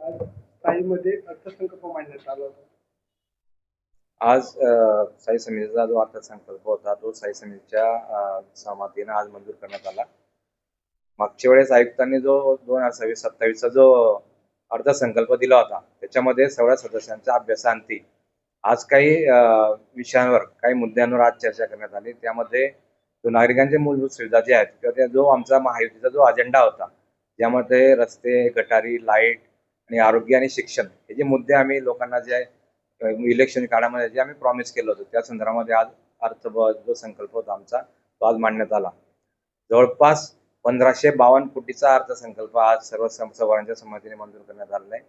आज स्थायीमध्ये अर्थसंकल्प मांडण्यात आला होता. आज स्थायी समितीचा जो अर्थसंकल्प होता तो स्थायी समितीच्या सहमतीने आज मंजूर करण्यात आला. मागच्या वेळेस आयुक्तांनी जो 2026-27चा जो अर्थसंकल्प दिला होता त्याच्यामध्ये सगळ्या सदस्यांच्या अभ्यासाअंती आज काही विषयांवर काही मुद्द्यांवर आज चर्चा करण्यात आली. त्यामध्ये जो नागरिकांच्या मूलभूत सुविधा ज्या आहेत किंवा त्या जो आमचा महायुतीचा जो अजेंडा होता ज्यामध्ये रस्ते, गटारी, लाईट आणि आरोग्य आणि शिक्षण हे जे मुद्दे आम्ही लोकांना जे इलेक्शन काळामध्ये जे आम्ही प्रॉमिस केलं होतं त्या संदर्भामध्ये आज जो संकल्प होता आमचा तो आज मांडण्यात आला. जवळपास 1552 कोटीचा अर्थसंकल्प आज सर्व सभागृहांच्या संमतीने मंजूर करण्यात आलेला आहे.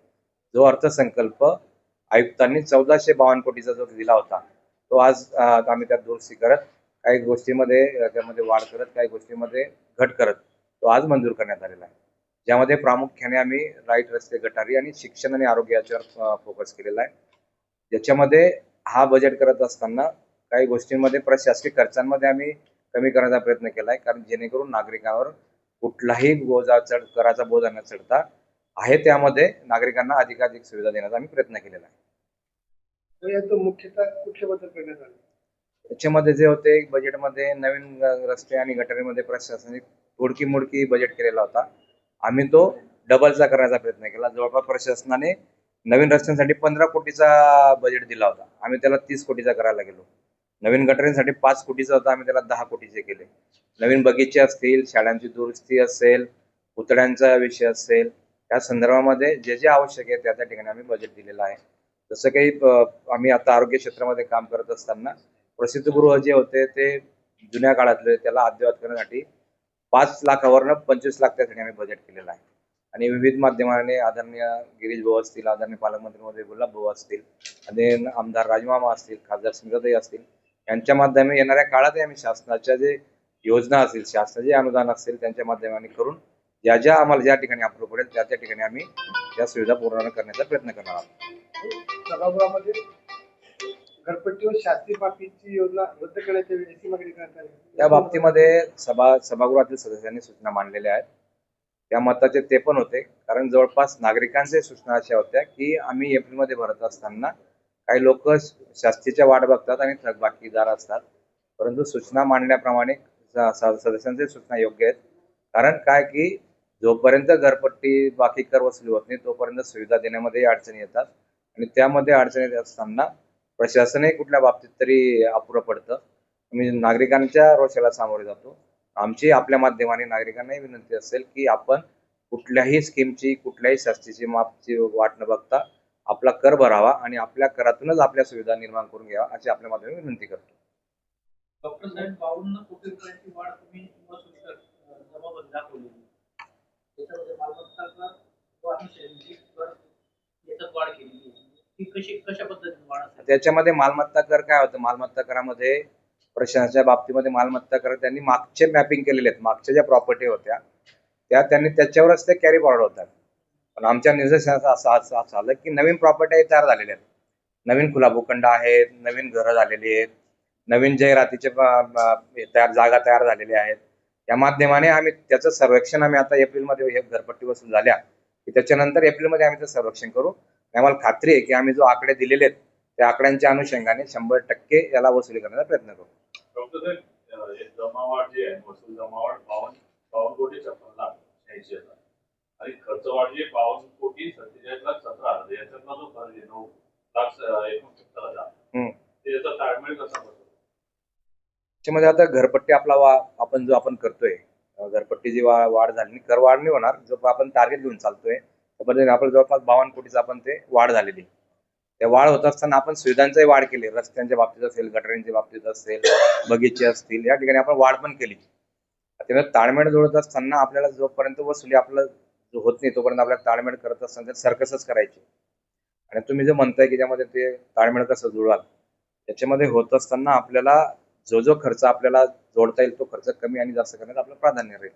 जो अर्थसंकल्प आयुक्तांनी 1452 कोटीचा जो दिला होता तो आज आम्ही त्यात दुरुस्ती करत काही गोष्टीमध्ये त्यामध्ये वाढ करत काही गोष्टीमध्ये घट करत तो आज मंजूर करण्यात आलेला आहे. ज्यामध्ये प्रामुख्याने आम्ही लाईट, रस्ते, गटारी आणि शिक्षण आणि आरोग्य याच्यावर फोकस केलेला आहे. ज्याच्यामध्ये हा बजेट करत असताना काही गोष्टींमध्ये प्रशासकीय खर्चांमध्ये आम्ही कमी करण्याचा प्रयत्न केला आहे, कारण जेणेकरून नागरिकांवर कुठलाही कराचा बोजा न चढता आहे त्यामध्ये नागरिकांना अधिकाधिक सुविधा देण्याचा आम्ही प्रयत्न केलेला आहे. याचं मुख्यतः कुठले बदल करण्यात आले? त्याच्यामध्ये जे होते बजेटमध्ये नवीन रस्ते आणि गटारीमध्ये प्रशासनाने थोडकी मोडकी बजेट केलेला होता. आम्ही तो डबलचा करण्याचा प्रयत्न केला. जवळपास प्रशासनाने नवीन रस्त्यांसाठी 15 कोटीचा बजेट दिला होता, आम्ही त्याला 30 कोटीचा करायला गेलो. नवीन गटारींसाठी 5 कोटीचा होता, आम्ही त्याला 10 कोटीचे केले. नवीन बगीचे असतील, शाळांची दुरुस्ती असेल, पुतळ्यांचा विषय असेल, या संदर्भामध्ये जे जे आवश्यक आहे त्या त्या ठिकाणी आम्ही बजेट दिलेलं आहे. जसं काही आम्ही आता आरोग्य क्षेत्रामध्ये काम करत असताना प्रसिद्धीगृह जे होते ते जुन्या काळातले त्याला अद्ययावत करण्यासाठी 5 लाखावरनं 25 लाख त्यासाठी आम्ही बजेट केलेलं आहे. आणि विविध माध्यमाने आदरणीय गिरीश भाऊ असतील, आदरणीय पालकमंत्री महोदय गुलाब भाऊ असतील आणि आमदार राजमामा असतील, खासदार स्मिताताई असतील यांच्या माध्यमाने येणाऱ्या काळात आम्ही शासनाच्या जे योजना असतील, शासनाचे अनुदान असतील त्यांच्या माध्यमाने करून ज्या आम्हाला ज्या ठिकाणी अप्रूव्ह पडेल त्या ठिकाणी आम्ही त्या सुविधा पूर्ण करण्याचा प्रयत्न करणार आहोत. सभागृहामध्ये घरपट्टीवर शास्ती माफीची योजना रद्द करण्याच्या वेळेची मागणी करण्यात आली. त्या बाबतीमध्ये सभागृहातील सदस्यांनी सूचना मांडलेल्या आहेत. त्या मताचे ते पण होते, कारण जवळपास नागरिकांच्या सूचना अशा होत्या की आम्ही एप्रिलमध्ये भरत असताना काही लोक शास्तीच्या वाट बघतात आणि थकबाकीदार असतात, परंतु सूचना मांडल्याप्रमाणे सदस्यांच्या सूचना योग्य आहेत. कारण काय की जोपर्यंत घरपट्टी बाकी कर वसुली होत नाही तोपर्यंत सुविधा देण्यामध्ये अडचणी येतात आणि त्यामध्ये अडचणी येत असताना प्रशासनही कुठल्या बाबतीत तरी अपुरं पडतं. मी नागरिकांच्या रोषाला सामोरे जातो. आमची आपल्या माध्यमाने नागरिकांनाही विनंती असेल की आपण कुठल्याही स्कीमची कुठल्याही शास्तीची माफची वाट न बघता आपला कर भरावा आणि आपल्या करातूनच आपल्या सुविधा निर्माण करून घ्यावा अशी आपल्या माध्यमाने विनंती करतो. डॉक्टर साहेब 52 कोटी रुपयांची वाढ तुम्ही जमाबंदी दाखवली. त्याच्यामध्ये मालमत्ता कर याच्यात वाढ केली. कशा पद्धतीने वाढ? त्याच्यामध्ये मालमत्ता कर काय होतं, मालमत्ता करामध्ये प्रशासनाच्या बाबतीमध्ये मालमत्ता कर त्यांनी मागचे मॅपिंग केलेले आहेत. मागच्या ज्या प्रॉपर्टी होत्या त्या त्यांनी त्याच्यावरच ते कॅरी फॉरवर्ड होतात. पण आमच्या निदर्शनाचं असं आलं की नवीन प्रॉपर्टी तयार झालेल्या आहेत, नवीन खुला भूखंड आहेत, नवीन घरं झालेली आहेत, नवीन जाहिरातीचे जागा तयार झालेल्या आहेत. या माध्यमाने आम्ही त्याचं सर्वेक्षण आम्ही आता एप्रिलमध्ये हे घरपट्टी वसूल झाल्या की त्याच्यानंतर एप्रिलमध्ये आम्ही त्याचं सर्वेक्षण करू. आम्हाला खात्री आहे की आम्ही जो आकडे दिलेले आहेत त्या आकड्यांच्या अनुषंगाने 100% याला वसुली करण्याचा प्रयत्न करू. डॉक्टर जमावाढ जी आहे, वसूल जमावाढ 52 कोटी 56 लाख 86 हजार आणि खर्च वाढ जी 52 कोटी 47 लाख 17 हजार याच्यातला जो खर्च आहे 9 लाख 69 हजार त्याचा ताळमेळ कसा बसतो? त्याच्यामध्ये आता घरपट्टी आपण करतोय घरपट्टी जी वाढ झाली कर वाढ नाही होणार. जो आपण टार्गेट घेऊन चालतोय त्या पद्धतीने आपण जवळपास 52 कोटीचा आपण ते वाढ झालेली. त्या वाढ होत असताना आपण सुविधांचाही वाढ केली, रस्त्यांच्या बाबतीत असेल, गटारींच्या बाबतीत असेल, बगीचे असतील, या ठिकाणी आपण वाढ पण केली. त्यामुळे ताळमेळ जोडत असताना आपल्याला जोपर्यंत वसुली आपलं होत नाही तोपर्यंत आपल्याला ताळमेळ करत असताना सर्कसच करायची. आणि तुम्ही जे म्हणताय की त्यामध्ये ते ताळमेळ कसं जुळवाल, त्याच्यामध्ये होत असताना आपल्याला जो खर्च आपल्याला जोडता येईल तो खर्च कमी आणि जास्त करण्यात आपलं प्राधान्य राहील.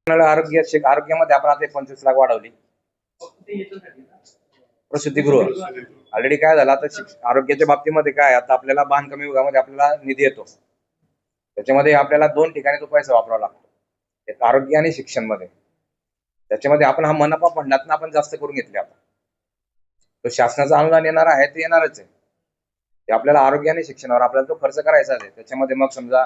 आरोग्यामध्ये आपण आता 25 लाख वाढवली. प्रसूतीगृह ऑलरेडी काय झालं आता आरोग्याच्या बाबतीमध्ये काय आता आपल्याला बांधकाम विभागामध्ये आपल्याला निधी येतो, त्याच्यामध्ये आपल्याला 2 ठिकाणी तो पैसा वापरावा लागतो. एक आरोग्य आणि शिक्षण मध्ये. त्याच्यामध्ये आपण हा मनपा फंडातनं आपण जास्त करून घेतले. आता तो शासनाचं अनुदान येणार आहे ते येणारच आहे. ते आपल्याला आरोग्य आणि शिक्षणावर आपल्याला तो खर्च करायचाच आहे. त्याच्यामध्ये मग समजा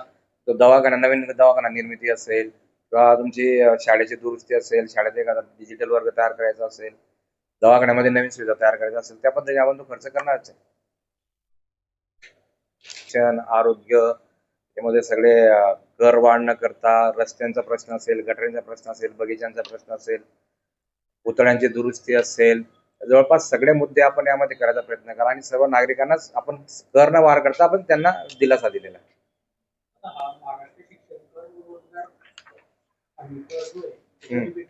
तो दवाखाना, नवीन दवाखाना निर्मिती असेल किंवा तुमची शाळेची दुरुस्ती असेल, शाळेत एखादा डिजिटल वर्ग तयार करायचा असेल, दवाखान्यामध्ये नवीन सुविधा तयार करायचा असेल, त्या पद्धतीने आपण तो खर्च करणारच आहे. शिक्षण, आरोग्य, त्यामध्ये सगळे कर वाढ न करता रस्त्यांचा प्रश्न असेल, गटरांचा प्रश्न असेल, बगीच्यांचा प्रश्न असेल, पुतळ्यांची दुरुस्ती असेल, जवळपास सगळे मुद्दे आपण यामध्ये करायचा प्रयत्न करा आणि सर्व नागरिकांनाच आपण कर न वाढ करता आपण त्यांना दिलासा दिलेला आहे. आता हा महाराष्ट्र शिक्षण कर व रोजगार आणि कर जो आहे त्याचा limit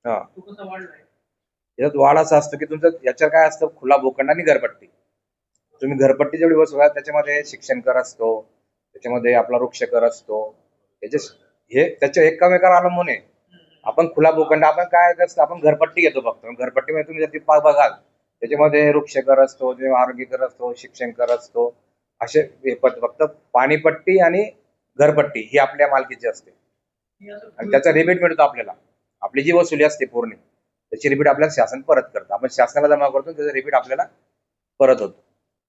हा, तो कसा वाढलाय? याच्यात वाढ असा असतो की तुमचं याच्यावर काय असतं, खुला भूखंड आणि घरपट्टी. तुम्ही घरपट्टी जेवढी वसूल त्याच्यामध्ये शिक्षण कर असतो, त्याच्यामध्ये आपला वृक्ष कर असतो, हे त्याच्या एकामेकावर अवलंबून आहे. आपण खुला भूखंड आपण काय असतं, आपण घरपट्टी घेतो फक्त. घरपट्टीमध्ये तुम्ही जर ती बघाल त्याच्यामध्ये वृक्ष कर असतो, ते आरोग्य कर असतो, शिक्षण कर असतो, असे फक्त पाणीपट्टी आणि घरपट्टी ही आपल्या मालकीची असते आणि त्याचा रिबीट मिळतो आपल्याला. आपली जी वसुली असते पूर्ण त्याची रिबीट आपल्याला शासन परत करतं. आपण शासनाला जमा करतो, त्याचा रिबीट आपल्याला परत होतो.